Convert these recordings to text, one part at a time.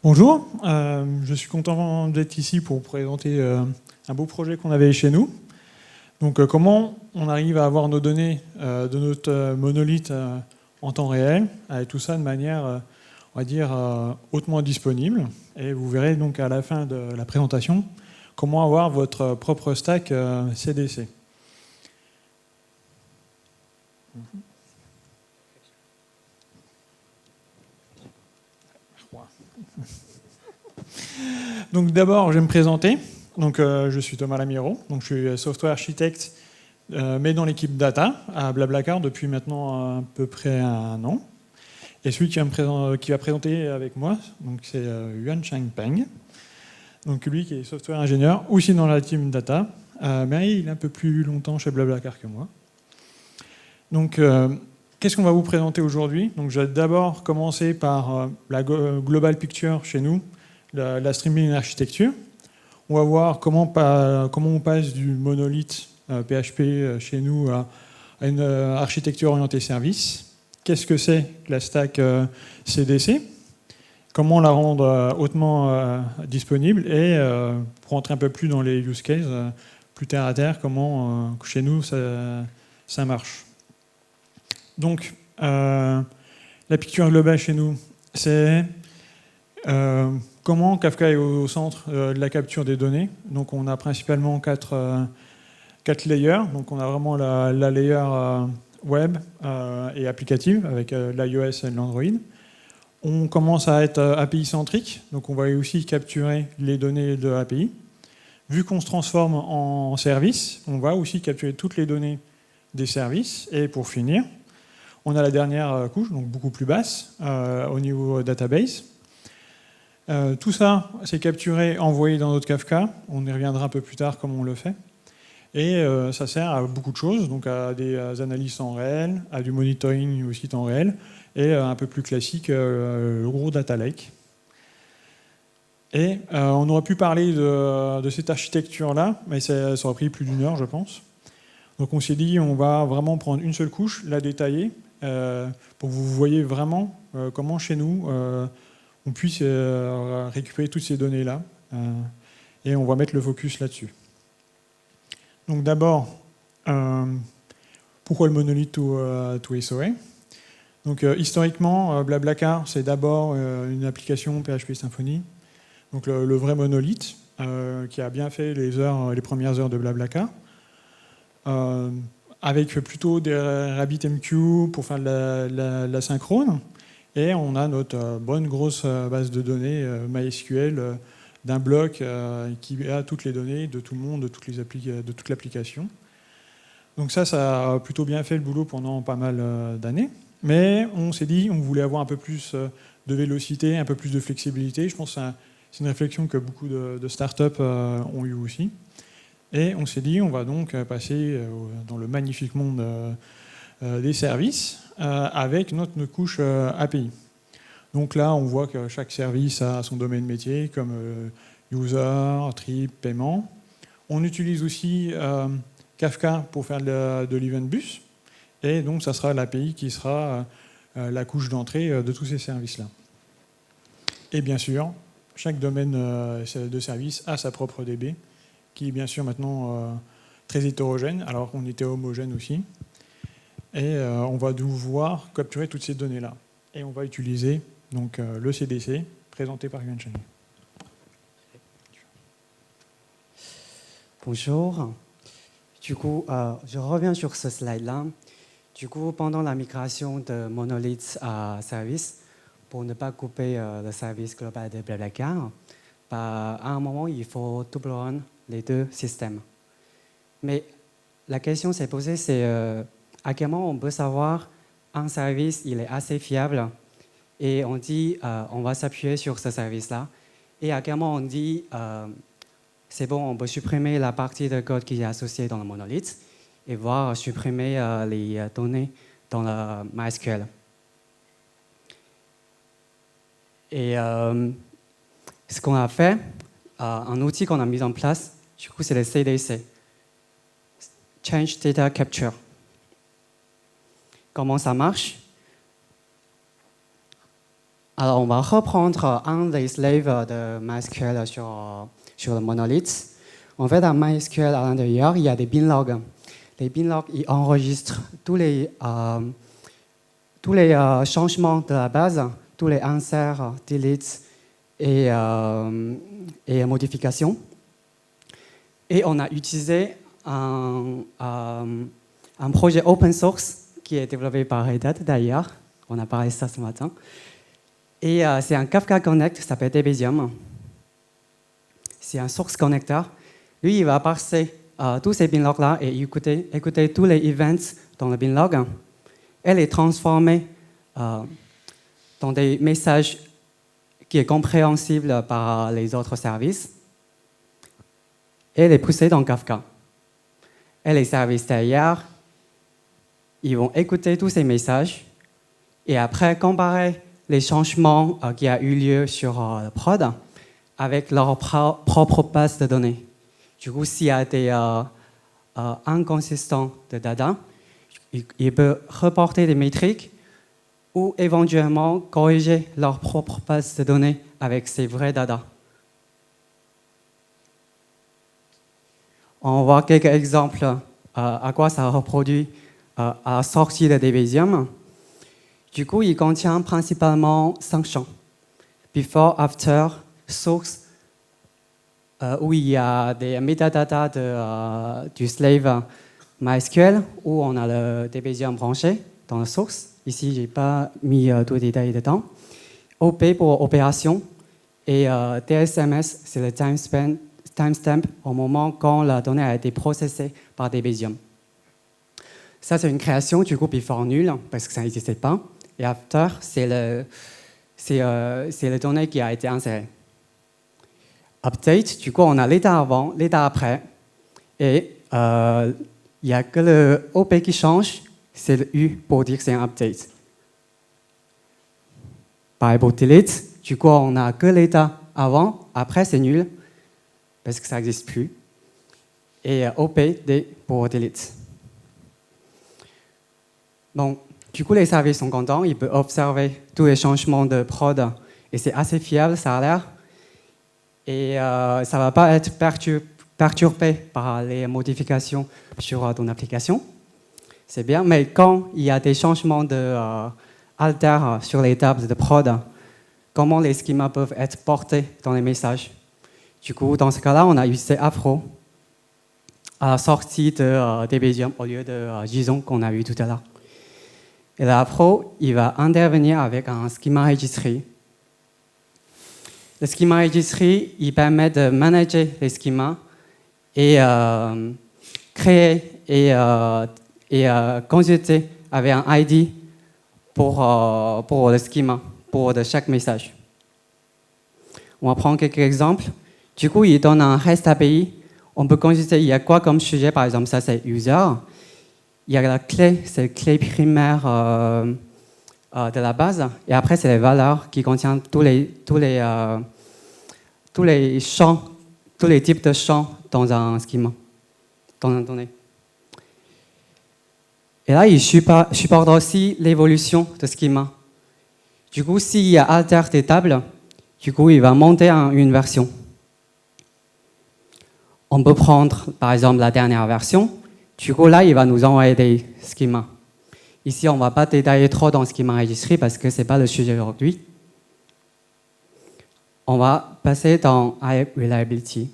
Bonjour, je suis content d'être ici pour vous présenter un beau projet qu'on avait chez nous. Donc comment on arrive à avoir nos données de notre monolithe en temps réel, avec tout ça de manière, on va dire, hautement disponible. Et vous verrez donc à la fin de la présentation comment avoir votre propre stack CDC. Donc d'abord, je vais me présenter. Donc, je suis Thomas Lamiro, donc je suis software architecte, mais dans l'équipe data à Blablacar depuis maintenant à peu près un an. Et celui qui va présenter avec moi, donc c'est Yuan Changpeng. Donc lui qui est software ingénieur, aussi dans la team data, mais il est un peu plus longtemps chez Blablacar que moi. Donc, qu'est-ce qu'on va vous présenter aujourd'hui? Donc, je vais d'abord commencer par la global picture chez nous, la streaming architecture. On va voir comment on passe du monolithe PHP chez nous à une architecture orientée service. Qu'est-ce que c'est que la stack CDC? Comment la rendre hautement disponible? Et pour rentrer un peu plus dans les use cases, plus terre à terre, comment chez nous ça marche. Donc, la picture globale chez nous, c'est comment Kafka est au centre de la capture des données. Donc, on a principalement quatre layers. Donc, on a vraiment la layer web et applicative avec l'iOS et l'Android. On commence à être API-centrique. Donc, on va aussi capturer les données de l'API. Vu qu'on se transforme en service, on va aussi capturer toutes les données des services. Et pour finir, on a la dernière couche, donc beaucoup plus basse, au niveau database. Tout ça, c'est capturé, envoyé dans notre Kafka. On y reviendra un peu plus tard comment on le fait. Et ça sert à beaucoup de choses, donc à des analyses en réel, à du monitoring aussi en réel, et un peu plus classique, le gros data lake. Et on aurait pu parler de cette architecture-là, mais ça aurait pris plus d'1 heure, je pense. Donc on s'est dit, on va vraiment prendre une seule couche, la détailler, pour que vous voyez vraiment comment chez nous, on puisse récupérer toutes ces données-là. Et on va mettre le focus là-dessus. Donc d'abord, pourquoi le monolithe to SOA? Donc historiquement, Blablacar, c'est d'abord une application PHP Symfony, donc le vrai monolithe, qui a bien fait les premières heures de Blablacar, avec plutôt des RabbitMQ pour faire de la synchrone. Et on a notre bonne grosse base de données MySQL d'un bloc qui a toutes les données de tout le monde, de toute l'application. Donc ça a plutôt bien fait le boulot pendant pas mal d'années. Mais on s'est dit, on voulait avoir un peu plus de vélocité, un peu plus de flexibilité. Je pense que c'est une réflexion que beaucoup de startups ont eu aussi. Et on s'est dit, on va donc passer dans le magnifique monde des services avec notre couche API. Donc là, on voit que chaque service a son domaine métier, comme user, trip, paiement. On utilise aussi Kafka pour faire de l'event bus. Et donc, ça sera l'API qui sera la couche d'entrée de tous ces services-là. Et bien sûr, chaque domaine de service a sa propre DB, qui est bien sûr maintenant très hétérogène, alors qu'on était homogène aussi. Et on va devoir capturer toutes ces données-là. Et on va utiliser donc, le CDC, présenté par Yuan Cheng. Bonjour. Du coup, je reviens sur ce slide-là. Du coup, pendant la migration de monolith à service, pour ne pas couper le service global de Blablacar, à un moment, il faut double run les deux systèmes. Mais la question s'est posée, c'est à quel moment on peut savoir un service il est assez fiable et on dit on va s'appuyer sur ce service-là. Et à quel moment on dit c'est bon, on peut supprimer la partie de code qui est associée dans le monolith et voir supprimer les données dans le MySQL. Et ce qu'on a fait, un outil qu'on a mis en place, du coup, c'est le CDC, Change Data Capture. Comment ça marche? Alors, on va reprendre un des slaves de MySQL sur le monolithe. En fait, dans MySQL, à l'intérieur, il y a des binlogs. Les binlogs, ils enregistrent tous les changements de la base, tous les inserts, deletes et modifications. Et on a utilisé un projet open source qui est développé par Red Hat d'ailleurs. On a parlé de ça ce matin. Et c'est un Kafka Connect qui s'appelle Debezium. C'est un source connector. Lui, il va parser tous ces binlogs-là et écouter tous les events dans le binlog et les transformer dans des messages qui sont compréhensibles par les autres services et les pousser dans Kafka. Et les services derrière, ils vont écouter tous ces messages et après comparer les changements qui ont eu lieu sur le prod avec leur propre base de données. Du coup, s'il y a des inconsistants de data, ils peuvent reporter des métriques ou éventuellement corriger leur propre base de données avec ces vrais data. On voit quelques exemples à quoi ça reproduit à la sortie de Debezium. Du coup, il contient principalement 5 champs. Before, after, source, où il y a des metadata du slave MySQL, où on a le Debezium branché dans la source. Ici, je n'ai pas mis tous les détails dedans. OP pour opération. Et TSMS, c'est le timestamp au moment quand la donnée a été processée par Debezium. Ça, c'est une création, du coup, before nul, parce que ça n'existait pas. Et after, c'est le données qui a été inséré. Update, du coup, on a l'état avant, l'état après. Et il n'y a que le OP qui change, c'est le U pour dire que c'est un update. Pareil pour delete, du coup, on n'a que l'état avant, après c'est nul, parce que ça n'existe plus. Et OP, D pour delete. Bon, du coup, les services sont contents, ils peuvent observer tous les changements de prod et c'est assez fiable, ça a l'air. Et ça ne va pas être perturbé par les modifications sur ton application. C'est bien, mais quand il y a des changements alter sur les tables de prod, comment les schémas peuvent être portés dans les messages? Du coup, dans ce cas-là, on a utilisé Afro à la sortie de Debezium au lieu de JSON qu'on a vu tout à l'heure. Et l'Afro, il va intervenir avec un schema registry. Le schema registry, il permet de manager les schémas et créer et consulter avec un ID pour le schema, pour de chaque message. On va prendre quelques exemples. Du coup, il donne un REST API. On peut consulter, il y a quoi comme sujet, par exemple, ça c'est user. Il y a la clé, c'est la clé primaire de la base. Et après, c'est les valeurs qui contiennent tous les champs, tous les types de champs dans un schema, dans un donné. Et là, il supporte aussi l'évolution de schema. Du coup, s'il y a alter des tables, du coup, il va monter une version. On peut prendre, par exemple, la dernière version. Du coup, là, il va nous envoyer des schémas. Ici, on ne va pas détailler trop dans le schema registry parce que ce n'est pas le sujet aujourd'hui. On va passer dans High Reliability.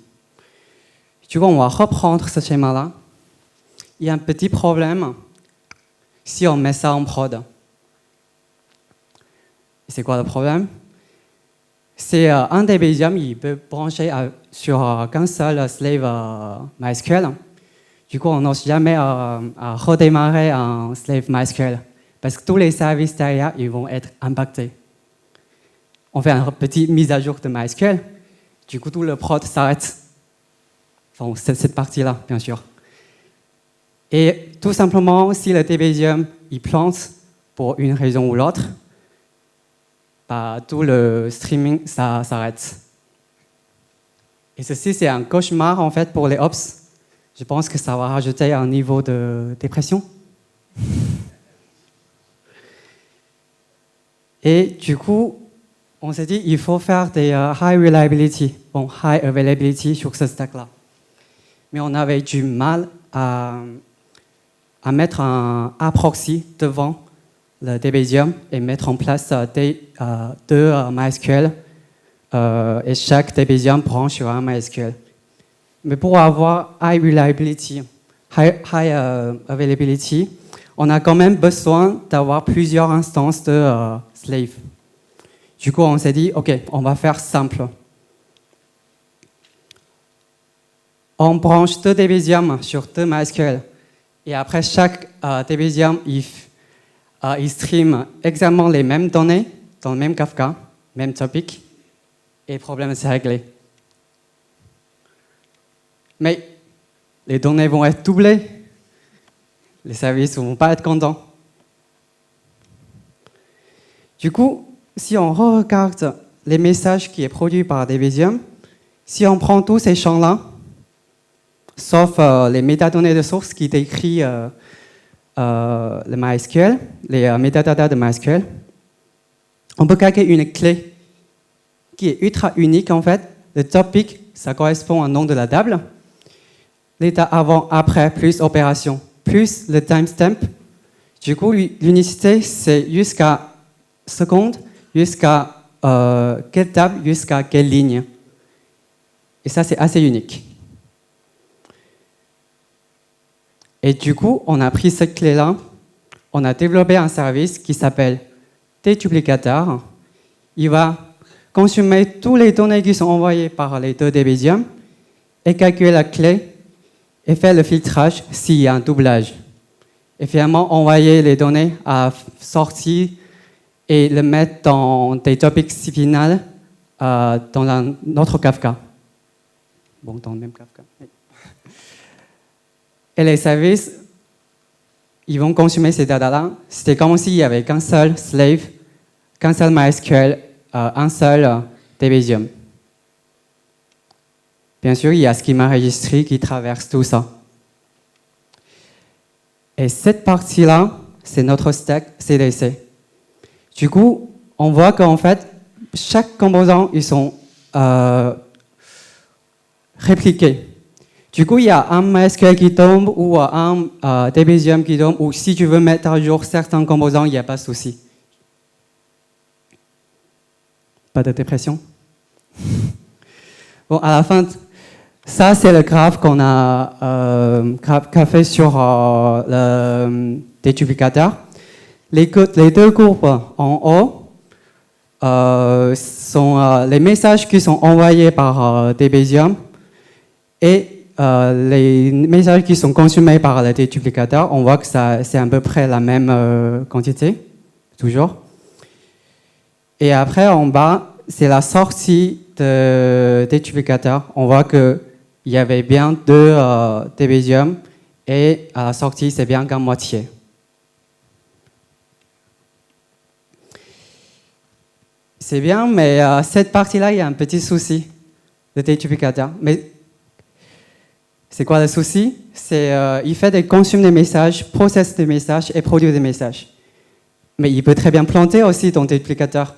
Du coup, on va reprendre ce schéma-là. Il y a un petit problème si on met ça en prod. C'est quoi le problème? C'est un Debezium, il peut brancher sur qu'un seul slave MySQL. Du coup, on n'ose jamais à redémarrer un slave MySQL parce que tous les services derrière, ils vont être impactés. On fait une petite mise à jour de MySQL. Du coup, tout le prod s'arrête. Enfin, cette partie-là, bien sûr. Et tout simplement, si le Debezium il plante pour une raison ou l'autre, bah, tout le streaming ça s'arrête. Et ceci, c'est un cauchemar en fait pour les ops. Je pense que ça va rajouter un niveau de dépression. Et du coup, on s'est dit il faut faire des high reliability, bon, high availability sur ce stack-là. Mais on avait du mal à mettre un proxy devant le Debezium et mettre en place deux MySQL et chaque Debezium branche sur un MySQL. Mais pour avoir high reliability, high availability, on a quand même besoin d'avoir plusieurs instances de slave. Du coup, on s'est dit, OK, on va faire simple. On branche deux Debezium sur deux MySQL. Et après, chaque Debezium, il stream exactement les mêmes données dans le même Kafka, même topic, et le problème c'est réglé. Mais les données vont être doublées, les services ne vont pas être contents. Du coup, si on regarde les messages qui sont produits par Debezium, si on prend tous ces champs-là, sauf les métadonnées de source qui décrivent le MySQL, les metadata de MySQL, on peut calculer une clé qui est ultra unique en fait. Le topic, ça correspond au nom de la table. L'état avant, après, plus opération, plus le timestamp. Du coup, l'unicité, c'est jusqu'à seconde, jusqu'à quelle table, jusqu'à quelle ligne. Et ça, c'est assez unique. Et du coup, on a pris cette clé-là, on a développé un service qui s'appelle Deduplicator. Il va consommer toutes les données qui sont envoyées par les deux Debezium et calculer la clé et faire le filtrage s'il y a un doublage. Et finalement, envoyer les données à sortie et le mettre dans des topics finales dans notre Kafka. Bon, dans le même Kafka. Et les services, ils vont consommer ces data-là. C'était comme s'il n'y avait qu'un seul slave, qu'un seul MySQL, un seul Debezium. Bien sûr, il y a Schema Registry qui traverse tout ça. Et cette partie-là, c'est notre stack CDC. Du coup, on voit qu'en fait, chaque composant, ils sont répliqués. Du coup, il y a un MySQL qui tombe ou un Debezium qui tombe, ou si tu veux mettre à jour certains composants, il n'y a pas de souci. Pas de dépression? Bon, à la fin, ça c'est le graphe qu'on a fait sur le Deduplicator. Les deux courbes en haut sont les messages qui sont envoyés par Debezium et les messages qui sont consommés par le Deduplicator. On voit que c'est à peu près la même quantité, toujours. Et après, en bas, c'est la sortie de Deduplicator. On voit qu'il y avait bien deux Debezium et à la sortie, c'est bien qu'à moitié. C'est bien, mais cette partie-là, il y a un petit souci de Deduplicator. Mais c'est quoi le souci? C'est il fait des consomme des messages, processe des messages et produit des messages. Mais il peut très bien planter aussi ton Deduplicator.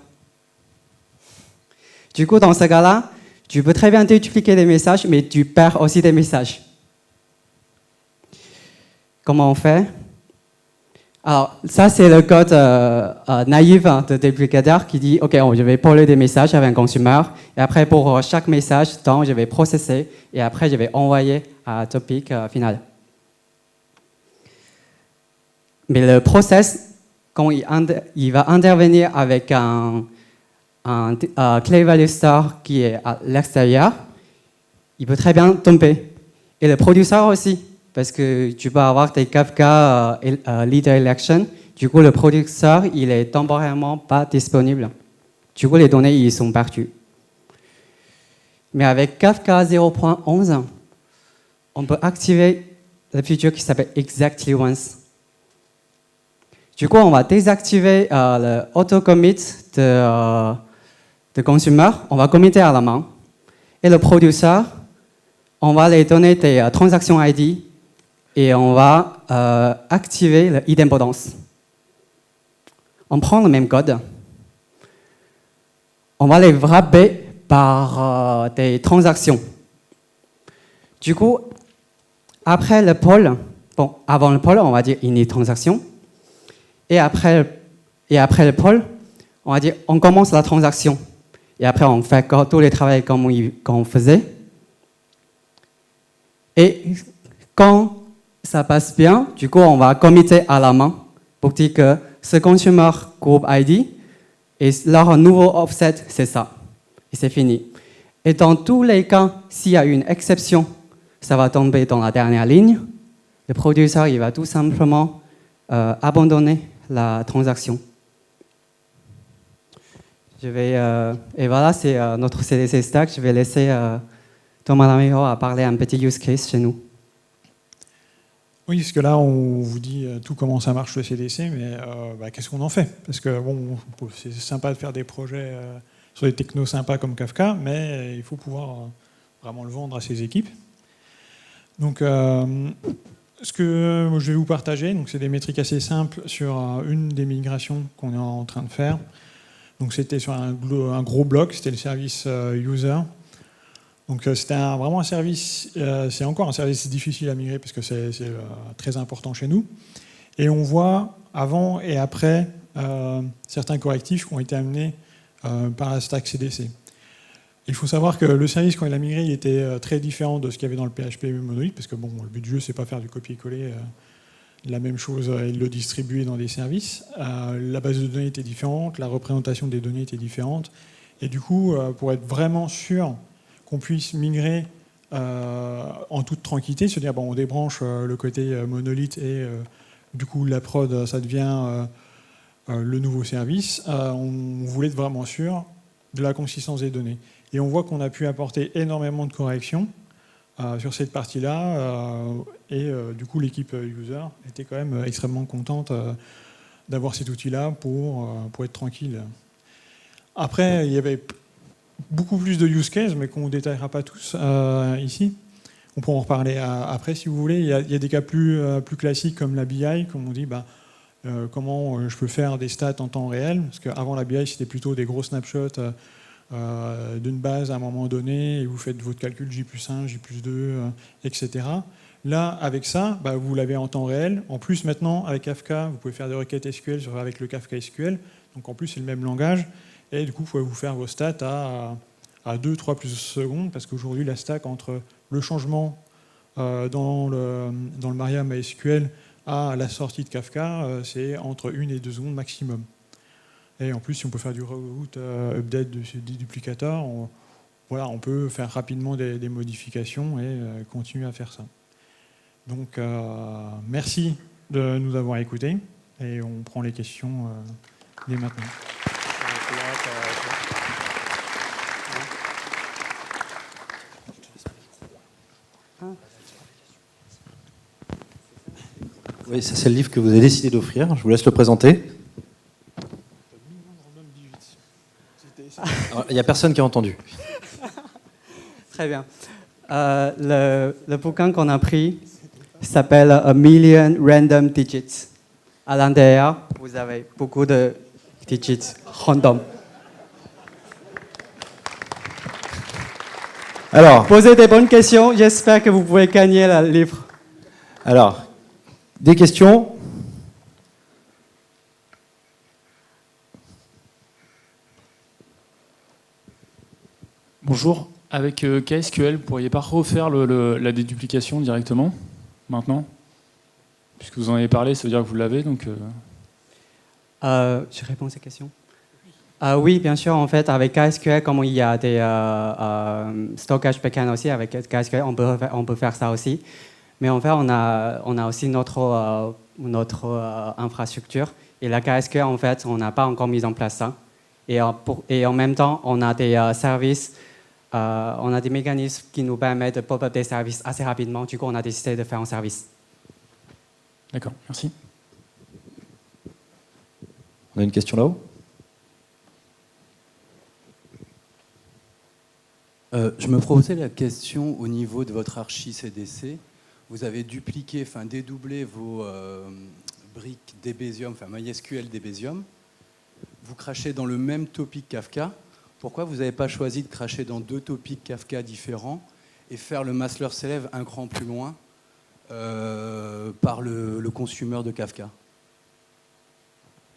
Du coup, dans ce cas-là, tu peux très bien dédupliquer des messages, mais tu perds aussi des messages. Comment on fait? Alors, ça, c'est le code naïf de Deduplicator qui dit, OK, je vais polluer des messages avec un consumer, et après, pour chaque message, je vais processer, et après, je vais envoyer à topic final. Mais le process, quand il va intervenir avec un clé value star qui est à l'extérieur, il peut très bien tomber. Et le producer aussi, parce que tu peux avoir des Kafka leader election. Du coup, le producer, il est temporairement pas disponible. Du coup, les données, ils sont perdues. Mais avec Kafka 0.11, on peut activer le feature qui s'appelle Exactly Once. Du coup, on va désactiver le auto-commit de consumer. On va committer à la main. Et le producer, on va lui donner des transactions ID et on va activer le idempotence. On prend le même code. on va les wrapper par des transactions. Du coup, après le poll, avant le poll, on va dire init transaction. Et après le poll, on va dire on commence la transaction. Et après, on fait tous les travaux comme on faisait. Et quand ça passe bien, du coup, on va committer à la main pour dire que ce consumer group ID et leur nouveau offset, c'est ça. Et c'est fini. Et dans tous les cas, s'il y a une exception, ça va tomber dans la dernière ligne. Le producteur, il va tout simplement abandonner la transaction. Et voilà, c'est notre CDC Stack. Je vais laisser Thomas Lamiro à parler un petit use case chez nous. Oui, parce que là, on vous dit tout comment ça marche le CDC, mais qu'est-ce qu'on en fait? Parce que bon, c'est sympa de faire des projets sur des technos sympas comme Kafka, mais il faut pouvoir vraiment le vendre à ses équipes. Donc, ce que je vais vous partager, c'est des métriques assez simples sur une des migrations qu'on est en train de faire. Donc, c'était sur un gros bloc, c'était le service user. Donc c'était vraiment un service, c'est encore un service difficile à migrer parce que c'est très important chez nous. Et on voit avant et après certains correctifs qui ont été amenés par la stack CDC. Il faut savoir que le service, quand il a migré, il était très différent de ce qu'il y avait dans le PHP monolithe, parce que bon, le but du jeu, c'est pas faire du copier-coller la même chose et le distribuer dans des services. La base de données était différente, la représentation des données était différente. Et du coup, pour être vraiment sûr qu'on puisse migrer en toute tranquillité, se dire bon, on débranche le côté monolithe et du coup la prod, ça devient le nouveau service. On voulait être vraiment sûr de la consistance des données. Et on voit qu'on a pu apporter énormément de corrections sur cette partie-là. Et du coup, l'équipe user était quand même extrêmement contente d'avoir cet outil-là pour être tranquille. Après, il y avait beaucoup plus de use cases, mais qu'on ne détaillera pas tous ici. On pourra en reparler après si vous voulez. Il y a des cas plus classiques comme la BI, comme on dit, comment je peux faire des stats en temps réel. Parce qu'avant la BI, c'était plutôt des gros snapshots d'une base à un moment donné, et vous faites votre calcul J+1, J+2, etc. Là, avec ça, vous l'avez en temps réel. En plus, maintenant, avec Kafka, vous pouvez faire des requêtes SQL avec le Kafka SQL. Donc en plus, c'est le même langage. Et du coup, vous pouvez vous faire vos stats à 2, 3 plus secondes, parce qu'aujourd'hui, la stack entre le changement dans le Maria MySQL à la sortie de Kafka, c'est entre 1 et 2 secondes maximum. Et en plus, si on peut faire du route update du duplicator, on peut faire rapidement des modifications et continuer à faire ça. Donc, merci de nous avoir écoutés, et on prend les questions dès maintenant. Oui, ça c'est le livre que vous avez décidé d'offrir. Je vous laisse le présenter. Il n'y a personne qui a entendu. Très bien. Le bouquin qu'on a pris s'appelle A Million Random Digits. À l'intérieur, vous avez beaucoup de digits random. Alors, posez des bonnes questions. J'espère que vous pouvez gagner le livre. Alors, des questions? Bonjour. Avec KSQL, vous ne pourriez pas refaire la déduplication directement, maintenant? Puisque vous en avez parlé, ça veut dire que vous l'avez, donc... Je réponds à ces questions. Oui, bien sûr. En fait, avec KSQL, comme il y a des stockages backend aussi, avec KSQL, on peut faire ça aussi. Mais en fait, on a aussi notre infrastructure. Et la KSQL, en fait, on n'a pas encore mis en place ça. Et en même temps, on a des services, on a des mécanismes qui nous permettent de pop-up des services assez rapidement. Du coup, on a décidé de faire un service. D'accord, merci. On a une question là-haut? Je me posais la question au niveau de votre archi CDC. Vous avez dupliqué, dédoublé vos briques Debezium, MySQL Debezium. Vous crachez dans le même topic Kafka pourquoi vous n'avez pas choisi de cracher dans 2 topics Kafka différents et faire le Master Slave un cran plus loin par le consumer de Kafka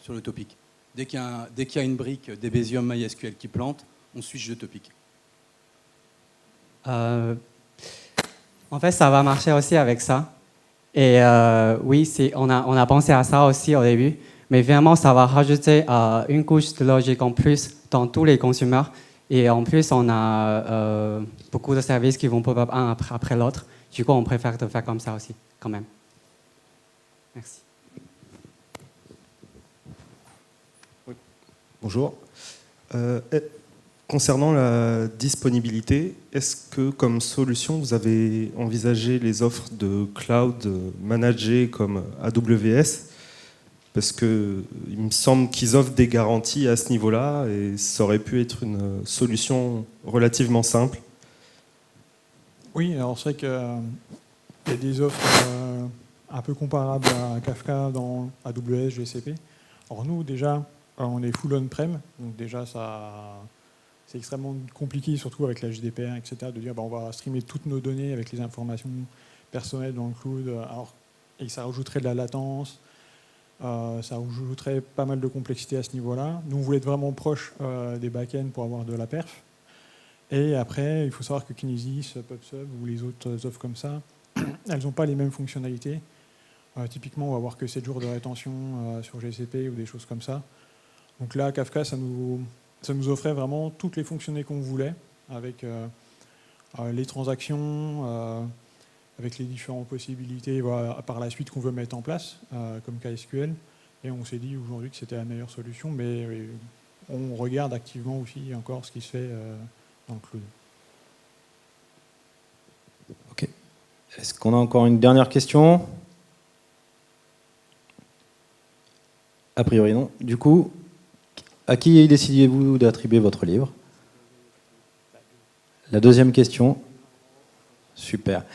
sur le topic. Dès qu'il y a une brique Debezium MySQL qui plante, on switch de topic. En fait, ça va marcher aussi avec ça. Et oui, on a pensé à ça aussi au début. Mais vraiment, ça va rajouter une couche de logique en plus dans tous les consommateurs. Et en plus, on a beaucoup de services qui vont pop-up un après l'autre. Du coup, on préfère de faire comme ça aussi, quand même. Merci. Bonjour. Concernant la disponibilité, est-ce que comme solution, vous avez envisagé les offres de cloud managées comme AWS? Parce qu'il me semble qu'ils offrent des garanties à ce niveau-là et ça aurait pu être une solution relativement simple. Oui, alors c'est vrai qu'il y a des offres un peu comparables à Kafka dans AWS, GCP. Alors nous, déjà, on est full on-prem, donc déjà, c'est extrêmement compliqué, surtout avec la GDPR, etc., de dire on va streamer toutes nos données avec les informations personnelles dans le cloud, et ça rajouterait de la latence, ça rajouterait pas mal de complexité à ce niveau-là. Nous, on voulait être vraiment proche des back-ends pour avoir de la perf. Et après, il faut savoir que Kinesis, PubSub ou les autres offres comme ça, elles n'ont pas les mêmes fonctionnalités. Typiquement, on va avoir que 7 jours de rétention sur GCP ou des choses comme ça. Donc là, Kafka, ça nous offrait vraiment toutes les fonctionnalités qu'on voulait, avec les transactions, avec les différentes possibilités par la suite qu'on veut mettre en place, comme KSQL. Et on s'est dit aujourd'hui que c'était la meilleure solution, mais on regarde activement aussi encore ce qui se fait dans le cloud. Ok. Est-ce qu'on a encore une dernière question? A priori non. Du coup, à qui décidez-vous d'attribuer votre livre? La deuxième question. Super.